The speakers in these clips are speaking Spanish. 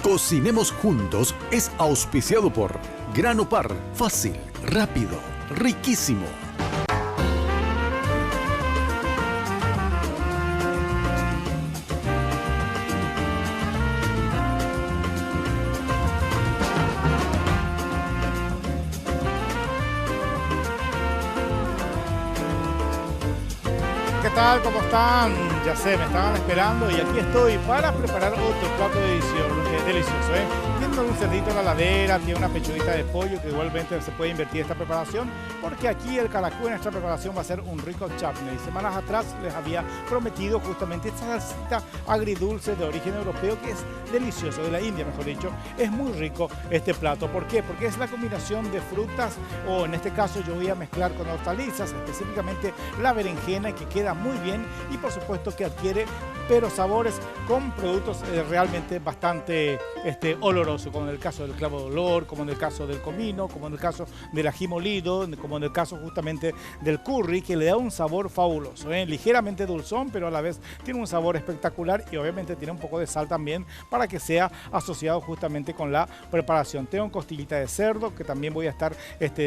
Cocinemos Juntos es auspiciado por Grano Par, fácil, rápido, riquísimo. ¿Qué tal? ¿Cómo están? Ya sé, me estaban esperando y aquí estoy para preparar otro plato delicioso, ¿eh? Tiene un cerdito en la ladera, tiene una pechuguita de pollo que igualmente se puede invertir esta preparación porque aquí el caracú en esta preparación va a ser un rico chutney. Semanas atrás les había prometido justamente esta salsita agridulce de origen europeo que es delicioso, de la India mejor dicho. Es muy rico este plato. ¿Por qué? Porque es la combinación de frutas o en este caso yo voy a mezclar con hortalizas, específicamente la berenjena que queda muy bien y por supuesto que adquiere pero sabores con productos realmente bastante olorosos, como en el caso del clavo de olor, como en el caso del comino, como en el caso del ají molido, como en el caso justamente del curry, que le da un sabor fabuloso, ligeramente dulzón, pero a la vez tiene un sabor espectacular y obviamente tiene un poco de sal también para que sea asociado justamente con la preparación. Tengo costillita de cerdo que también voy a estar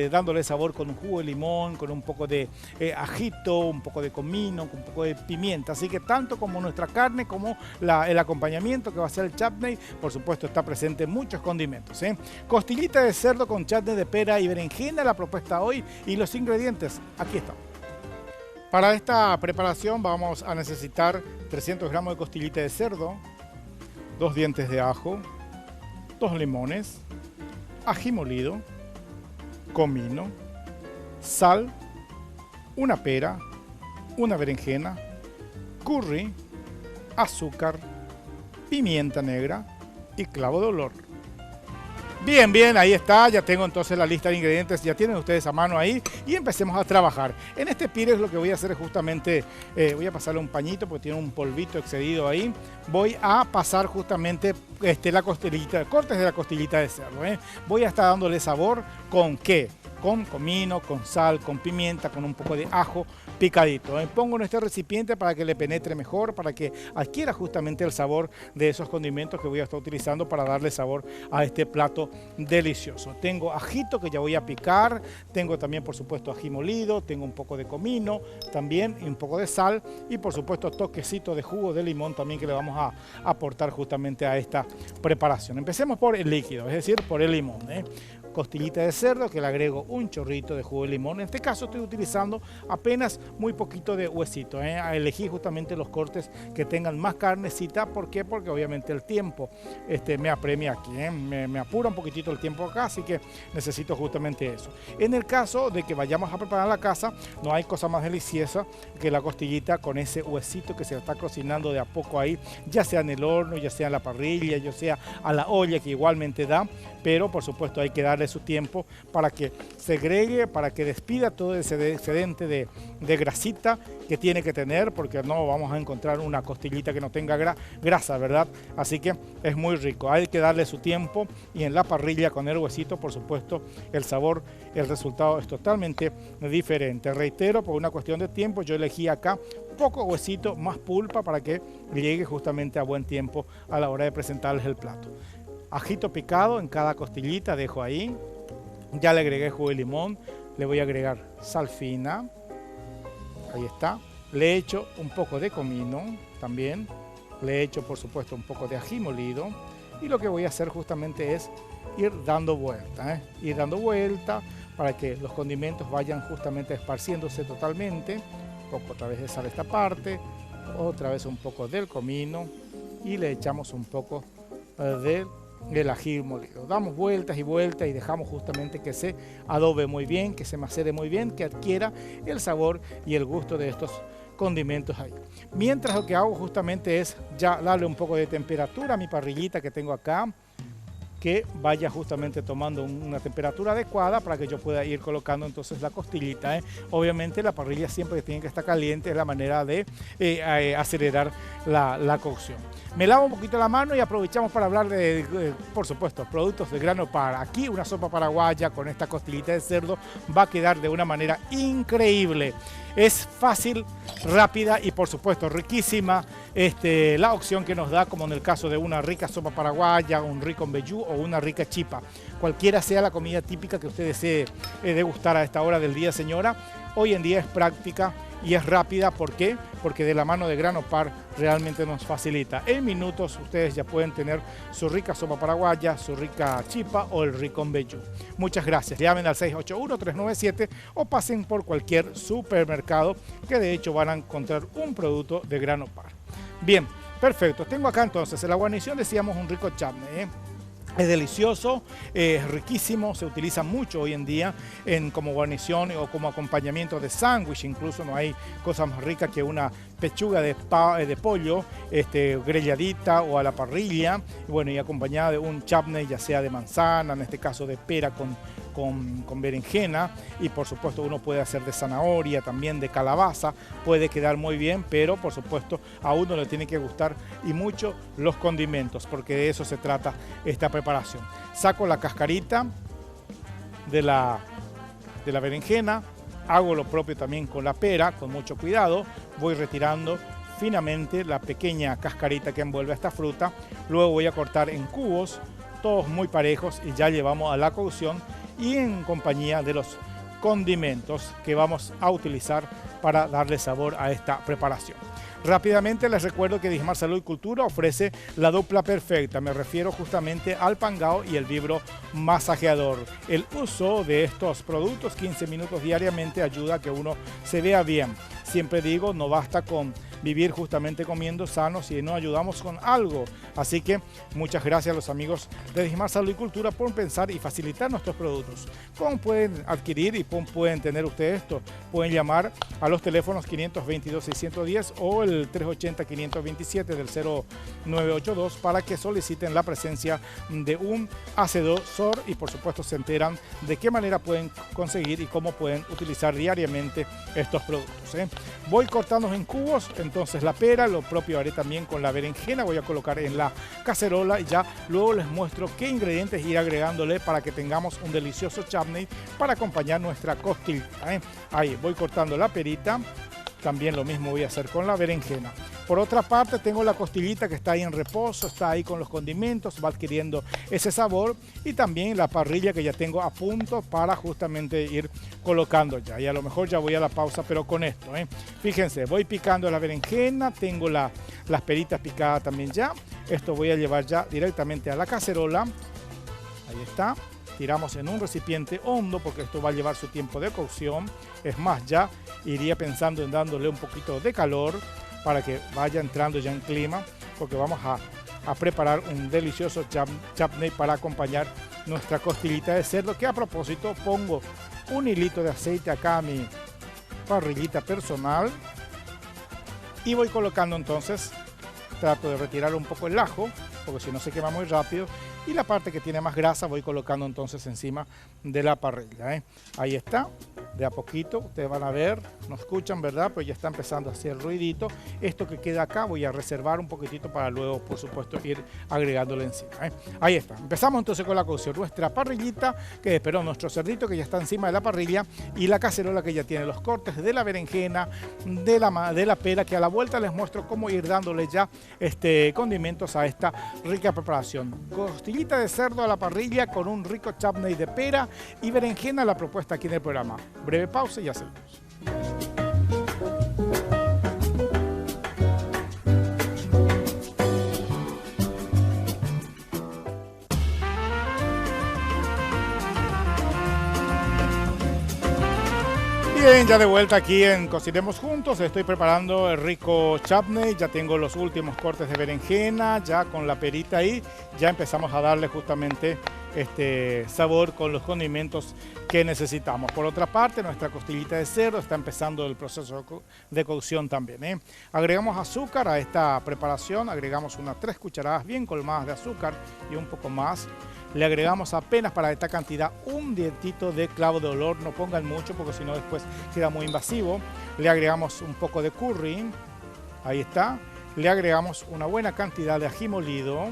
dándole sabor con un jugo de limón, con un poco de ajito, un poco de comino, con un poco de pimienta, así que tanto como nuestra carne como el acompañamiento que va a ser el chutney, por supuesto está presente muchos condimentos, Costillita de cerdo con chutney de pera y berenjena, la propuesta hoy y los ingredientes aquí están. Para esta preparación vamos a necesitar 300 gramos de costillita de cerdo, 2 dientes de ajo, 2 limones, ají molido, comino, sal, una pera, una berenjena, curry, azúcar, pimienta negra y clavo de olor. Bien, ahí está, ya tengo entonces la lista de ingredientes, ya tienen ustedes a mano ahí y empecemos a trabajar. En este pires lo que voy a hacer es justamente, voy a pasarle un pañito porque tiene un polvito excedido ahí. Voy a pasar justamente la costillita, cortes de la costillita de cerdo. Voy a estar dándole sabor con ¿qué? Con comino, con sal, con pimienta, con un poco de ajo picadito. Pongo en este recipiente para que le penetre mejor, para que adquiera justamente el sabor de esos condimentos que voy a estar utilizando para darle sabor a este plato delicioso. Tengo ajito que ya voy a picar, tengo también por supuesto ají molido, tengo un poco de comino también y un poco de sal y por supuesto toquecito de jugo de limón también que le vamos a aportar justamente a esta preparación. Empecemos por el líquido, es decir, por el limón. Costillita de cerdo que le agrego un chorrito de jugo de limón. En este caso estoy utilizando apenas muy poquito de huesito. Elegí justamente los cortes que tengan más carnecita. ¿Por qué? Porque obviamente el tiempo me apremia aquí. Me apura un poquitito el tiempo acá, así que necesito justamente eso. En el caso de que vayamos a preparar la casa, no hay cosa más deliciosa que la costillita con ese huesito que se está cocinando de a poco ahí, ya sea en el horno, ya sea en la parrilla, ya sea a la olla que igualmente da, pero por supuesto hay que darle su tiempo para que segregue, para que despida todo ese excedente de grasita que tiene que tener, porque no vamos a encontrar una costillita que no tenga grasa, ¿verdad? Así que es muy rico, hay que darle su tiempo y en la parrilla con el huesito, por supuesto, el sabor, el resultado es totalmente diferente. Reitero, por una cuestión de tiempo, yo elegí acá poco huesito, más pulpa para que llegue justamente a buen tiempo a la hora de presentarles el plato. Ajito picado en cada costillita, dejo ahí. Ya le agregué jugo de limón, le voy a agregar sal fina, ahí está. Le echo un poco de comino también, le echo por supuesto un poco de ají molido y lo que voy a hacer justamente es ir dando vuelta, ir dando vuelta para que los condimentos vayan justamente esparciéndose totalmente. Un poco otra vez de sal esta parte, otra vez un poco del comino y le echamos un poco del ají molido. Damos vueltas y vueltas y dejamos justamente que se adobe muy bien, que se macere muy bien, que adquiera el sabor y el gusto de estos condimentos ahí. Mientras lo que hago justamente es ya darle un poco de temperatura a mi parrillita que tengo acá. que vaya justamente tomando una temperatura adecuada para que yo pueda ir colocando entonces la costillita. Obviamente la parrilla siempre tiene que estar caliente, es la manera de acelerar la cocción. Me lavo un poquito la mano y aprovechamos para hablar por supuesto, productos de grano par. Aquí una sopa paraguaya con esta costillita de cerdo va a quedar de una manera increíble. Es fácil, rápida y por supuesto riquísima la opción que nos da, como en el caso de una rica sopa paraguaya, un rico mbejú o una rica chipa. Cualquiera sea la comida típica que usted desee degustar a esta hora del día, señora, hoy en día es práctica y es rápida. ¿Por qué? Porque de la mano de Grano Par realmente nos facilita. En minutos ustedes ya pueden tener su rica sopa paraguaya, su rica chipa o el rico mbejú. Muchas gracias. Llamen al 681-397 o pasen por cualquier supermercado que de hecho van a encontrar un producto de Grano Par. Bien, perfecto. Tengo acá entonces en la guarnición, decíamos, un rico chutney. Es delicioso, es riquísimo, se utiliza mucho hoy en día como guarnición o como acompañamiento de sándwich. Incluso no hay cosa más rica que una pechuga de pollo grelladita o a la parrilla, y acompañada de un chutney, ya sea de manzana, en este caso de pera con berenjena, y por supuesto uno puede hacer de zanahoria, también de calabaza, puede quedar muy bien, pero por supuesto a uno le tiene que gustar y mucho los condimentos, porque de eso se trata esta preparación. Saco la cascarita de la berenjena, hago lo propio también con la pera, con mucho cuidado, voy retirando finamente la pequeña cascarita que envuelve a esta fruta, luego voy a cortar en cubos, todos muy parejos, y ya llevamos a la cocción y en compañía de los condimentos que vamos a utilizar para darle sabor a esta preparación. Rápidamente les recuerdo que Dijimar Salud y Cultura ofrece la dupla perfecta. Me refiero justamente al pangao y el vibro masajeador. El uso de estos productos 15 minutos diariamente ayuda a que uno se vea bien. Siempre digo, no basta con vivir justamente comiendo sano si no ayudamos con algo. Así que muchas gracias a los amigos de Dijimar Salud y Cultura por pensar y facilitar nuestros productos. ¿Cómo pueden adquirir y cómo pueden tener ustedes esto? Pueden llamar a los teléfonos 522-610 o el 380-527 del 0982 para que soliciten la presencia de un hacedor y por supuesto se enteran de qué manera pueden conseguir y cómo pueden utilizar diariamente estos productos. Voy cortando en cubos, entonces la pera, lo propio haré también con la berenjena, voy a colocar en la cacerola y ya luego les muestro qué ingredientes ir agregándole para que tengamos un delicioso chutney para acompañar nuestra costilla. Ahí voy cortando la perita, también lo mismo voy a hacer con la berenjena. Por otra parte tengo la costillita que está ahí en reposo, está ahí con los condimentos, va adquiriendo ese sabor, y también la parrilla que ya tengo a punto para justamente ir colocando ya. Y a lo mejor ya voy a la pausa, pero con esto, fíjense, voy picando la berenjena, tengo las peritas picadas también ya. Esto voy a llevar ya directamente a la cacerola. Ahí está. Tiramos en un recipiente hondo porque esto va a llevar su tiempo de cocción. Es más, ya iría pensando en dándole un poquito de calor para que vaya entrando ya en clima, porque vamos a preparar un delicioso chutney para acompañar nuestra costillita de cerdo, que a propósito pongo un hilito de aceite acá a mi parrillita personal y voy colocando entonces, trato de retirar un poco el ajo porque si no se quema muy rápido, y la parte que tiene más grasa voy colocando entonces encima de la parrilla. Ahí está, de a poquito, ustedes van a ver, no escuchan, ¿verdad? Pero ya está empezando a hacer ruidito. Esto que queda acá voy a reservar un poquitito para luego, por supuesto, ir agregándole encima. Ahí está, empezamos entonces con la cocción. Nuestra parrillita, nuestro cerdito que ya está encima de la parrilla, y la cacerola que ya tiene los cortes de la berenjena, de la pera, que a la vuelta les muestro cómo ir dándole ya condimentos a esta rica preparación. Costillita de cerdo a la parrilla con un rico chutney de pera y berenjena, la propuesta aquí en el programa. Breve pausa y ya seguimos. Bien, ya de vuelta aquí en Cocinemos Juntos. Estoy preparando el rico chutney. Ya tengo los últimos cortes de berenjena, ya con la perita ahí. Ya empezamos a darle justamente sabor con los condimentos que necesitamos. Por otra parte, nuestra costillita de cerdo está empezando el proceso de cocción también. Agregamos azúcar a esta preparación, agregamos unas 3 cucharadas bien colmadas de azúcar y un poco más. Le agregamos apenas para esta cantidad un dientito de clavo de olor, no pongan mucho porque si no después queda muy invasivo. Le agregamos un poco de curry, ahí está. Le agregamos una buena cantidad de ají molido.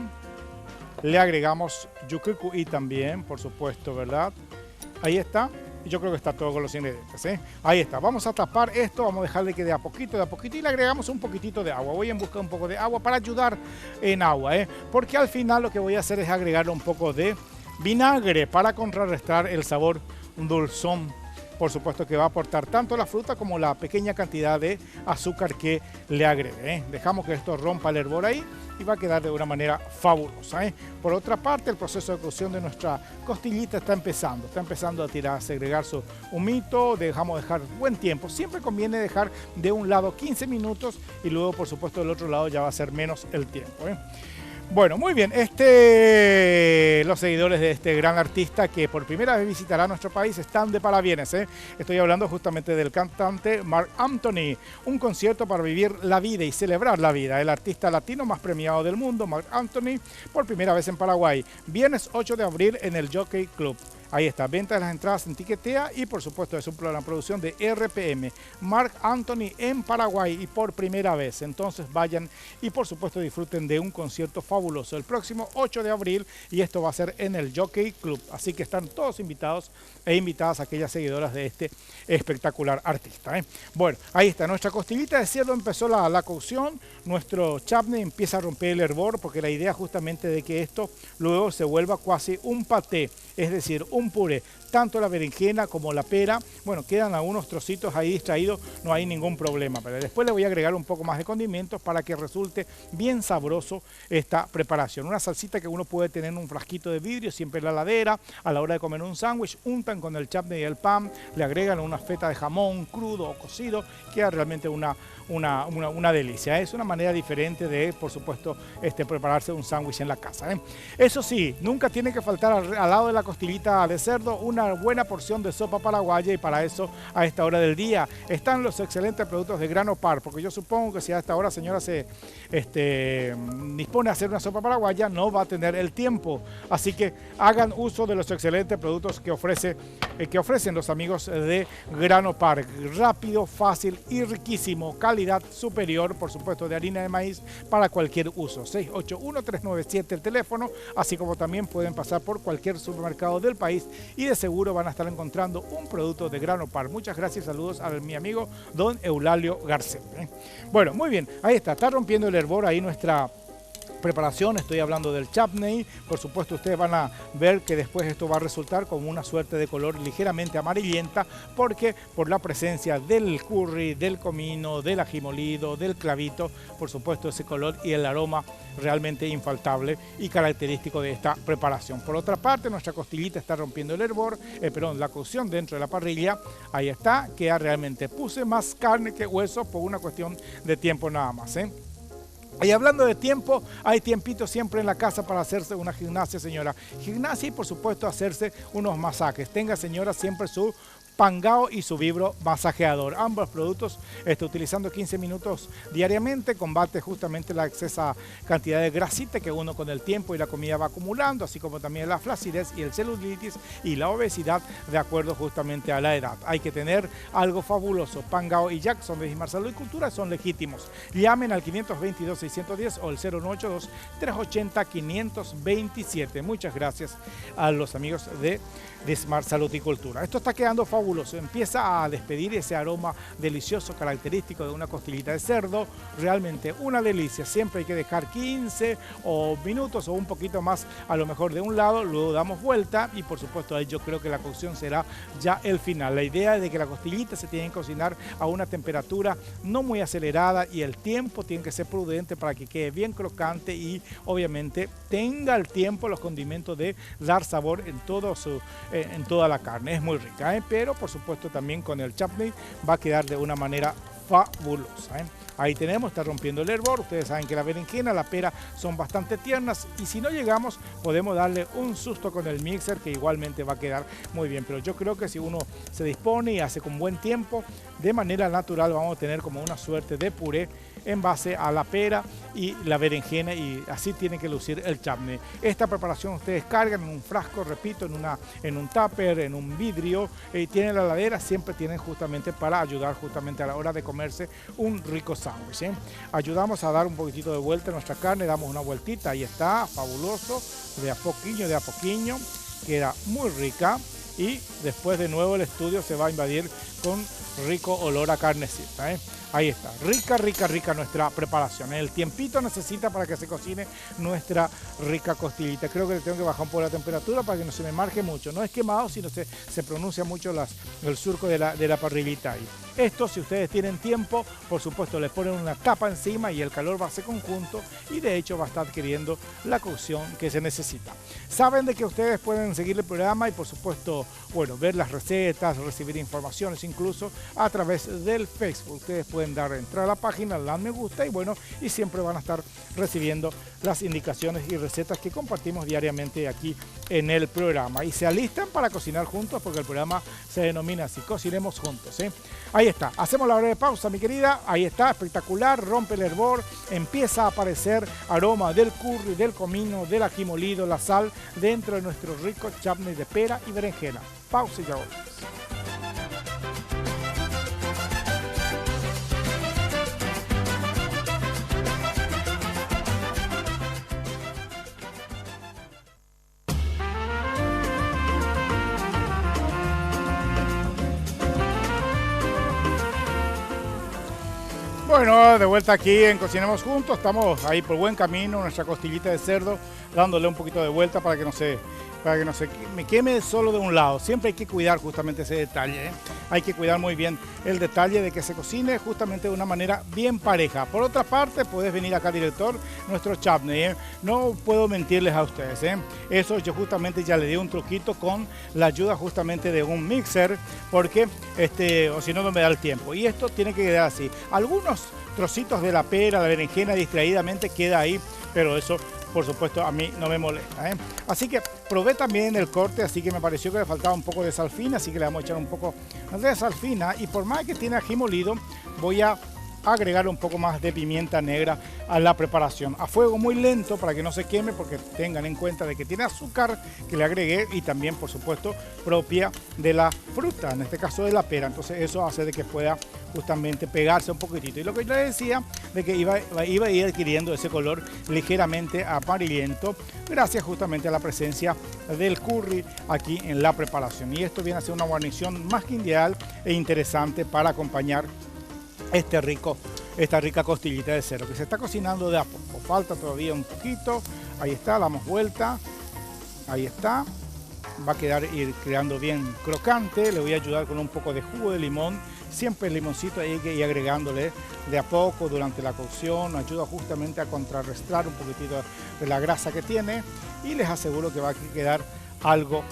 Le agregamos yucucuy también, por supuesto, ¿verdad? Ahí está. Yo creo que está todo con los ingredientes. Ahí está. Vamos a tapar esto, vamos a dejarle que de a poquito y le agregamos un poquitito de agua. Voy a buscar un poco de agua para ayudar en agua, porque al final lo que voy a hacer es agregarle un poco de vinagre para contrarrestar el sabor dulzón. Por supuesto que va a aportar tanto la fruta como la pequeña cantidad de azúcar que le agregue. Dejamos que esto rompa el hervor ahí y va a quedar de una manera fabulosa. Por otra parte, el proceso de cocción de nuestra costillita está empezando a tirar, a segregar su humito. Dejamos dejar buen tiempo. Siempre conviene dejar de un lado 15 minutos y luego, por supuesto, del otro lado ya va a ser menos el tiempo. Bueno, muy bien, los seguidores de este gran artista que por primera vez visitará nuestro país están de parabienes. Estoy hablando justamente del cantante Marc Anthony, un concierto para vivir la vida y celebrar la vida. El artista latino más premiado del mundo, Marc Anthony, por primera vez en Paraguay. Viernes 8 de abril en el Jockey Club. Ahí está, venta de las entradas en Tiquetea y por supuesto es una producción de RPM. Marc Anthony en Paraguay y por primera vez. Entonces vayan y por supuesto disfruten de un concierto fabuloso el próximo 8 de abril y esto va a ser en el Jockey Club. Así que están todos invitados e invitadas aquellas seguidoras de este espectacular artista. Bueno, ahí está, nuestra costillita de cerdo empezó la cocción. Nuestro chutney empieza a romper el hervor porque la idea justamente de que esto luego se vuelva casi un paté, es decir, un puré. Tanto la berenjena como la pera, bueno, quedan algunos trocitos ahí distraídos, no hay ningún problema. Pero después le voy a agregar un poco más de condimentos para que resulte bien sabroso esta preparación. Una salsita que uno puede tener en un frasquito de vidrio, siempre en la heladera, a la hora de comer un sándwich, untan con el chutney y el pan, le agregan una feta de jamón crudo o cocido, queda realmente una delicia. Es una manera diferente de, por supuesto, prepararse un sándwich en la casa. Eso sí, nunca tiene que faltar al lado de la costillita de cerdo una buena porción de sopa paraguaya y para eso a esta hora del día están los excelentes productos de Grano Par, porque yo supongo que si a esta hora señora se dispone a hacer una sopa paraguaya no va a tener el tiempo, así que hagan uso de los excelentes productos que ofrecen los amigos de Grano Par, rápido, fácil y riquísimo, calidad superior, por supuesto, de harina de maíz para cualquier uso. 681-397 el teléfono, así como también pueden pasar por cualquier supermercado del país y de seguro van a estar encontrando un producto de Grano Par. Muchas gracias, saludos a mi amigo don Eulalio Garcés. Bueno, muy bien, ahí está rompiendo el hervor ahí nuestra preparación, estoy hablando del chutney. Por supuesto ustedes van a ver que después esto va a resultar como una suerte de color ligeramente amarillenta porque por la presencia del curry, del comino, del ají molido, del clavito, por supuesto ese color y el aroma realmente infaltable y característico de esta preparación. Por otra parte, nuestra costillita está rompiendo el hervor, la cocción dentro de la parrilla, ahí está, queda realmente, puse más carne que hueso por una cuestión de tiempo nada más. Y hablando de tiempo, hay tiempito siempre en la casa para hacerse una gimnasia, señora. Gimnasia y por supuesto hacerse unos masajes. Tenga, señora, siempre su Pangao y su vibro masajeador. Ambos productos, utilizando 15 minutos diariamente, combate justamente la excesa cantidad de grasita que uno con el tiempo y la comida va acumulando, así como también la flacidez y el celulitis y la obesidad de acuerdo justamente a la edad. Hay que tener algo fabuloso. Pangao y Jackson de Gismar Salud y Cultura son legítimos. Llamen al 522-610 o el 092-380-527. Muchas gracias a los amigos de Smart Salud y Cultura. Esto está quedando fabuloso. Empieza a despedir ese aroma delicioso característico de una costillita de cerdo. Realmente una delicia. Siempre hay que dejar 15 minutos o un poquito más a lo mejor de un lado. Luego damos vuelta y por supuesto ahí yo creo que la cocción será ya el final. La idea es de que la costillita se tiene que cocinar a una temperatura no muy acelerada y el tiempo tiene que ser prudente para que quede bien crocante y obviamente tenga el tiempo, los condimentos de dar sabor en toda la carne. Es muy rica, pero por supuesto también con el chutney va a quedar de una manera fabulosa, ¿eh? Ahí tenemos, está rompiendo el hervor. Ustedes saben que la berenjena, la pera son bastante tiernas y si no llegamos podemos darle un susto con el mixer que igualmente va a quedar muy bien. Pero yo creo que si uno se dispone y hace con buen tiempo, de manera natural vamos a tener como una suerte de puré en base a la pera y la berenjena y así tiene que lucir el chutney. Esta preparación ustedes cargan en un frasco, repito, en un tupper, en un vidrio y tienen la heladera, siempre tienen justamente para ayudar justamente a la hora de comerse un rico sándwich, ¿eh? Ayudamos a dar un poquitito de vuelta a nuestra carne, damos una vueltita, ahí está, fabuloso, de a poquillo, queda muy rica y después de nuevo el estudio se va a invadir con rico olor a carnecita, ¿eh? Ahí está, rica nuestra preparación. El tiempito necesita para que se cocine nuestra rica costillita. Creo que le tengo que bajar un poco la temperatura para que no se me marque mucho. No es quemado, sino se pronuncia mucho el surco de la parrillita ahí. Esto, si ustedes tienen tiempo, por supuesto, les ponen una tapa encima y el calor va a ser conjunto y de hecho va a estar adquiriendo la cocción que se necesita. Saben de que ustedes pueden seguir el programa y por supuesto, bueno, ver las recetas, recibir informaciones incluso a través del Facebook. Ustedes pueden entrar a la página, dar me gusta y bueno, y siempre van a estar recibiendo las indicaciones y recetas que compartimos diariamente aquí en el programa. Y se alistan para cocinar juntos porque el programa se denomina así, Cocinemos Juntos, ¿eh? Ahí está, hacemos la breve pausa, mi querida, ahí está, espectacular, rompe el hervor, empieza a aparecer aroma del curry, del comino, del ají molido, la sal, dentro de nuestro rico chutney de pera y berenjena. Pausa y ya volvemos. Bueno, de vuelta aquí en Cocinemos Juntos, estamos ahí por buen camino, nuestra costillita de cerdo, dándole un poquito de vuelta para que no se me queme solo de un lado. Siempre hay que cuidar justamente ese detalle, ¿eh? Hay que cuidar muy bien el detalle de que se cocine justamente de una manera bien pareja. Por otra parte, puedes venir acá, director, nuestro chutney, ¿eh? No puedo mentirles a ustedes, ¿eh? Eso yo justamente ya le di un truquito con la ayuda justamente de un mixer, porque o si no, no me da el tiempo. Y esto tiene que quedar así. Algunos trocitos de la pera, la berenjena distraídamente queda ahí, pero eso por supuesto a mí no me molesta, ¿eh? Así que probé también el corte, así que me pareció que le faltaba un poco de sal fina, así que le vamos a echar un poco de sal fina y por más que tiene ají molido, voy a agregar un poco más de pimienta negra a la preparación a fuego muy lento para que no se queme, porque tengan en cuenta de que tiene azúcar que le agregué y también por supuesto propia de la fruta, en este caso de la pera, entonces eso hace de que pueda justamente pegarse un poquitito y lo que yo les decía de que iba a ir adquiriendo ese color ligeramente amarillento gracias justamente a la presencia del curry aquí en la preparación y esto viene a ser una guarnición más que ideal e interesante para acompañar esta rica costillita de cerdo que se está cocinando de a poco, falta todavía un poquito, ahí está, le damos vuelta, ahí está, va a ir quedando bien crocante, le voy a ayudar con un poco de jugo de limón, siempre el limoncito hay que ir agregándole de a poco durante la cocción, ayuda justamente a contrarrestar un poquitito de la grasa que tiene y les aseguro que va a quedar algo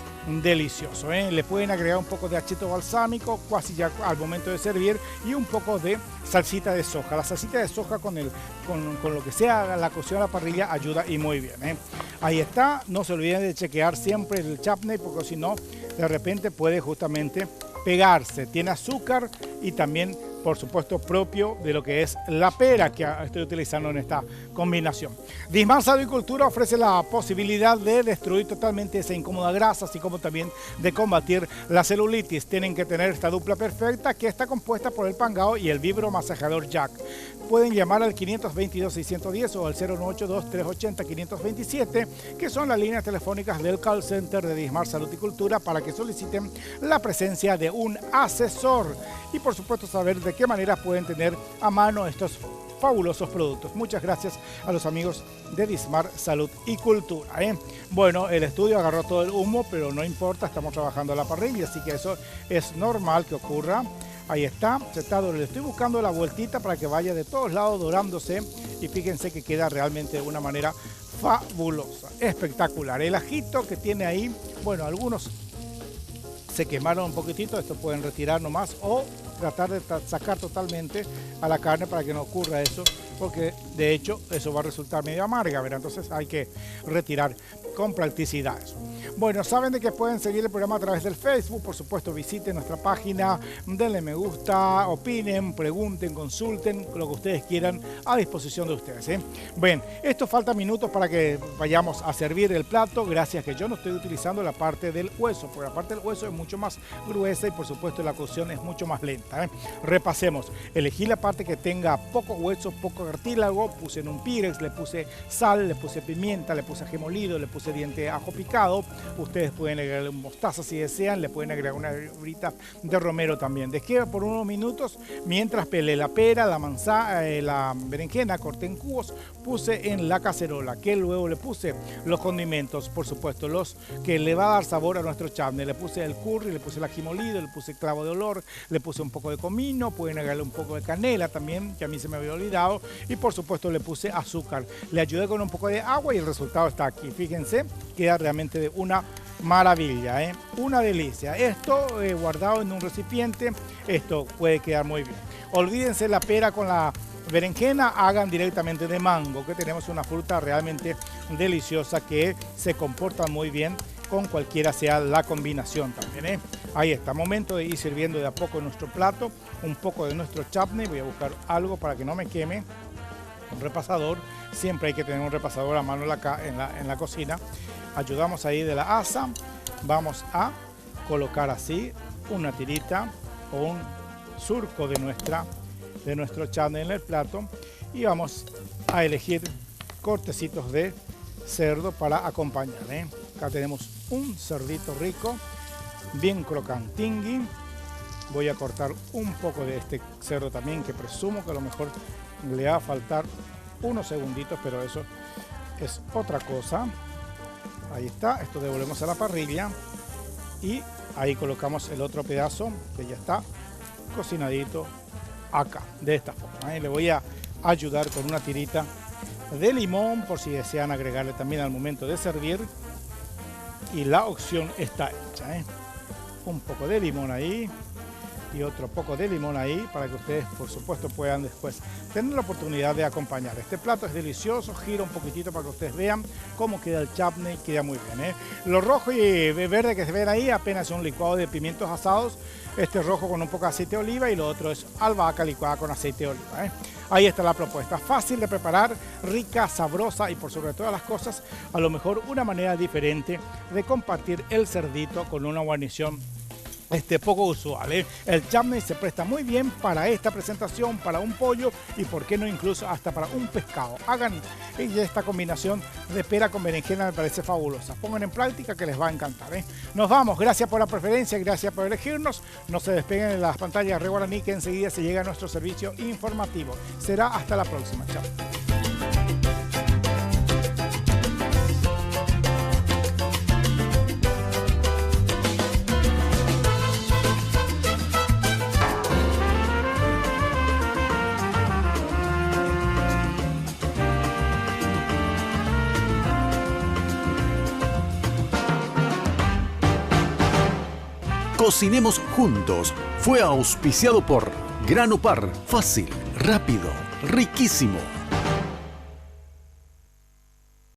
delicioso, ¿eh? Le pueden agregar un poco de achito balsámico casi ya al momento de servir y un poco de salsita de soja. La salsita de soja con lo que sea la cocción a la parrilla ayuda y muy bien, ¿eh? Ahí está, no se olviden de chequear siempre el chutney porque si no de repente puede justamente pegarse. Tiene azúcar y también por supuesto propio de lo que es la pera que estoy utilizando en esta combinación. Dismar Salud y Cultura ofrece la posibilidad de destruir totalmente esa incómoda grasa, así como también de combatir la celulitis. Tienen que tener esta dupla perfecta que está compuesta por el Pangao y el Vibro Masajador Jack. Pueden llamar al 522-610 o al 092-380-527, que son las líneas telefónicas del call center de Dismar Salud y Cultura para que soliciten la presencia de un asesor y por supuesto saber de qué manera pueden tener a mano estos fabulosos productos. Muchas gracias a los amigos de Dismar Salud y Cultura, ¿eh? Bueno, el estudio agarró todo el humo, pero no importa, estamos trabajando a la parrilla, así que eso es normal que ocurra. Ahí está, le estoy buscando la vueltita para que vaya de todos lados dorándose y fíjense que queda realmente de una manera fabulosa, espectacular. El ajito que tiene ahí, bueno, algunos se quemaron un poquitito, esto pueden retirar nomás o tratar de sacar totalmente a la carne para que no ocurra eso, porque de hecho eso va a resultar medio amarga, ¿verdad? Entonces hay que retirar con practicidad eso. Bueno, saben de que pueden seguir el programa a través del Facebook, por supuesto visiten nuestra página, denle me gusta, opinen, pregunten, consulten, lo que ustedes quieran a disposición de ustedes, ¿eh? Bueno, esto falta minutos para que vayamos a servir el plato, gracias que yo no estoy utilizando la parte del hueso, porque la parte del hueso es mucho más gruesa y por supuesto la cocción es mucho más lenta, ¿eh? Repasemos, elegí la parte que tenga poco hueso, poco cartílago, puse en un Pyrex, le puse sal, le puse pimienta, le puse ají molido, le puse diente de ajo picado. Ustedes pueden agregarle mostaza si desean, le pueden agregar una hebrita de romero también. Dejé por unos minutos mientras pelé la pera, la manzana, la berenjena, corté en cubos, puse en la cacerola, que luego le puse los condimentos, por supuesto, los que le va a dar sabor a nuestro chutney. Le puse el curry, le puse el ají molido, le puse clavo de olor, le puse un poco de comino, pueden agregarle un poco de canela también, que a mí se me había olvidado, y por supuesto le puse azúcar. Le ayudé con un poco de agua y el resultado está aquí. Fíjense, queda realmente de una maravilla, ¿eh? Una delicia. Esto guardado en un recipiente, esto puede quedar muy bien. Olvídense la pera con la berenjena, hagan directamente de mango, que tenemos una fruta realmente deliciosa que se comporta muy bien con cualquiera sea la combinación también, ¿eh? Ahí está, momento de ir sirviendo de a poco en nuestro plato, un poco de nuestro chutney. Voy a buscar algo para que no me queme, un repasador, siempre hay que tener un repasador a mano en la cocina. Ayudamos ahí de la asa, vamos a colocar así una tirita o un surco de nuestro chutney en el plato y vamos a elegir cortecitos de cerdo para acompañar, ¿eh? Acá tenemos un cerdito rico, bien crocantingui. Voy a cortar un poco de este cerdo también, que presumo que a lo mejor le va a faltar unos segunditos, pero eso es otra cosa. Ahí está, esto devolvemos a la parrilla y ahí colocamos el otro pedazo que ya está cocinadito acá, de esta forma, ¿eh? Le voy a ayudar con una tirita de limón por si desean agregarle también al momento de servir, y la opción está hecha, ¿eh? Un poco de limón ahí y otro poco de limón ahí para que ustedes por supuesto puedan después tener la oportunidad de acompañar. Este plato es delicioso, gira un poquitito para que ustedes vean cómo queda el chutney, queda muy bien, ¿eh? Lo rojo y verde que se ven ahí apenas son licuado de pimientos asados, este rojo con un poco de aceite de oliva y lo otro es albahaca licuada con aceite de oliva, ¿eh? Ahí está la propuesta, fácil de preparar, rica, sabrosa y por sobre todas las cosas, a lo mejor una manera diferente de compartir el cerdito con una guarnición poco usual, ¿eh? El chutney se presta muy bien para esta presentación, para un pollo y por qué no incluso hasta para un pescado. Hagan esta combinación de pera con berenjena, me parece fabulosa. Pongan en práctica que les va a encantar, ¿eh? Nos vamos, gracias por la preferencia, gracias por elegirnos. No se despeguen de las pantallas de Re Guaraní, que enseguida se llega a nuestro servicio informativo. Será hasta la próxima. Chao. Cocinemos juntos fue auspiciado por Grano Par, fácil, rápido, riquísimo.